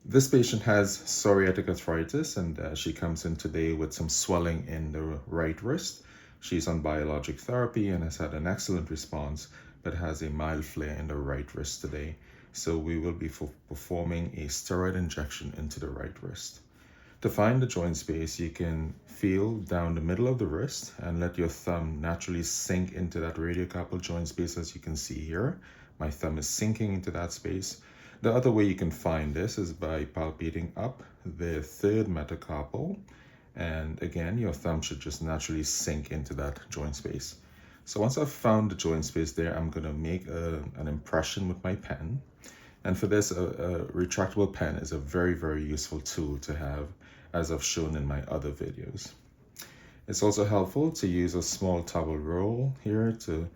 This patient has psoriatic arthritis, and she comes in today with some swelling in the right wrist. She's on biologic therapy and has had an excellent response, but has a mild flare in the right wrist today. So we will be performing a steroid injection into the right wrist. To find the joint space, you can feel down the middle of the wrist and let your thumb naturally sink into that radiocarpal joint space, as you can see here. My thumb is sinking into that space. The other way you can find this is by palpating up the third metacarpal. And again, your thumb should just naturally sink into that joint space. So once I've found the joint space there, I'm going to make an impression with my pen. And for this, a retractable pen is a very, very useful tool to have, as I've shown in my other videos. It's also helpful to use a small towel roll here to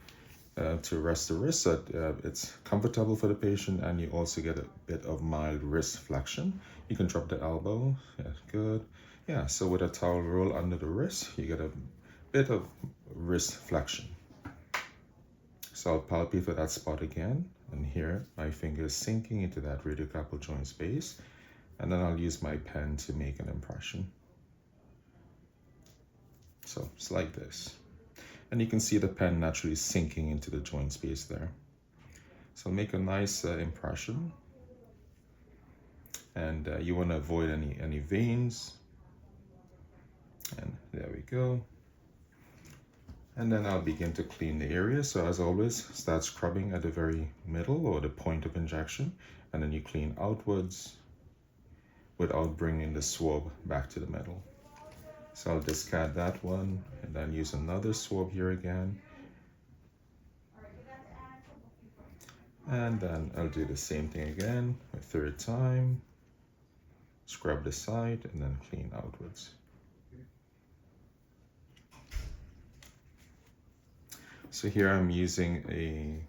rest the wrist so that it's comfortable for the patient, and you also get a bit of mild wrist flexion. You can drop the elbow, yeah, good. Yeah, so with a towel roll under the wrist, you get a bit of wrist flexion. So I'll palpate for that spot again, and here my finger is sinking into that radiocarpal joint space, and then I'll use my pen to make an impression. So it's like this. And you can see the pen naturally sinking into the joint space there. So make a nice impression. And you want to avoid any veins. And there we go. And then I'll begin to clean the area. So as always, start scrubbing at the very middle or the point of injection. And then you clean outwards without bringing the swab back to the middle. So I'll discard that one and then use another swab here again. And then I'll do the same thing again, a third time. Scrub the side and then clean outwards. So here I'm using a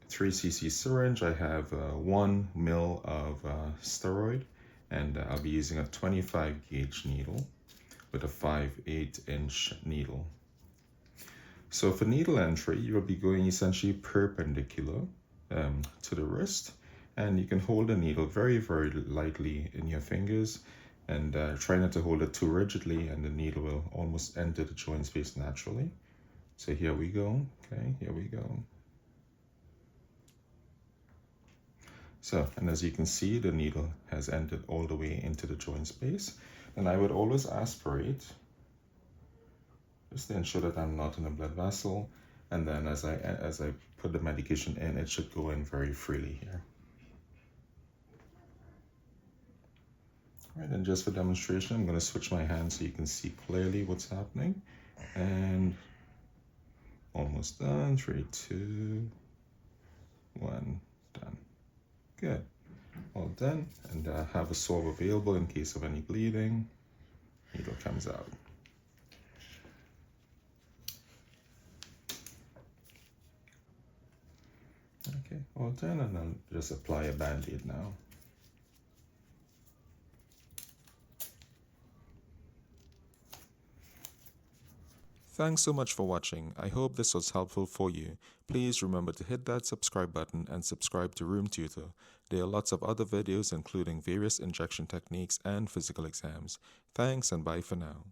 3cc syringe. I have 1 ml of steroid, and I'll be using a 25 gauge needle with a 5/8 inch needle. So for needle entry, you'll be going essentially perpendicular to the wrist, and you can hold the needle very, very lightly in your fingers, and try not to hold it too rigidly, and the needle will almost enter the joint space naturally. So here we go, okay, here we go. So, and as you can see, the needle has entered all the way into the joint space. And I would always aspirate, just to ensure that I'm not in a blood vessel. And then as I put the medication in, it should go in very freely here. All right, and just for demonstration, I'm going to switch my hand so you can see clearly what's happening. And almost done. 3, 2, 1, done. Good. All done. And have a swab available in case of any bleeding. Needle comes out. Okay, all done. And I'll just apply a band-aid now. Thanks so much for watching. I hope this was helpful for you. Please remember to hit that subscribe button and subscribe to RheumTutor. There are lots of other videos including various injection techniques and physical exams. Thanks and bye for now.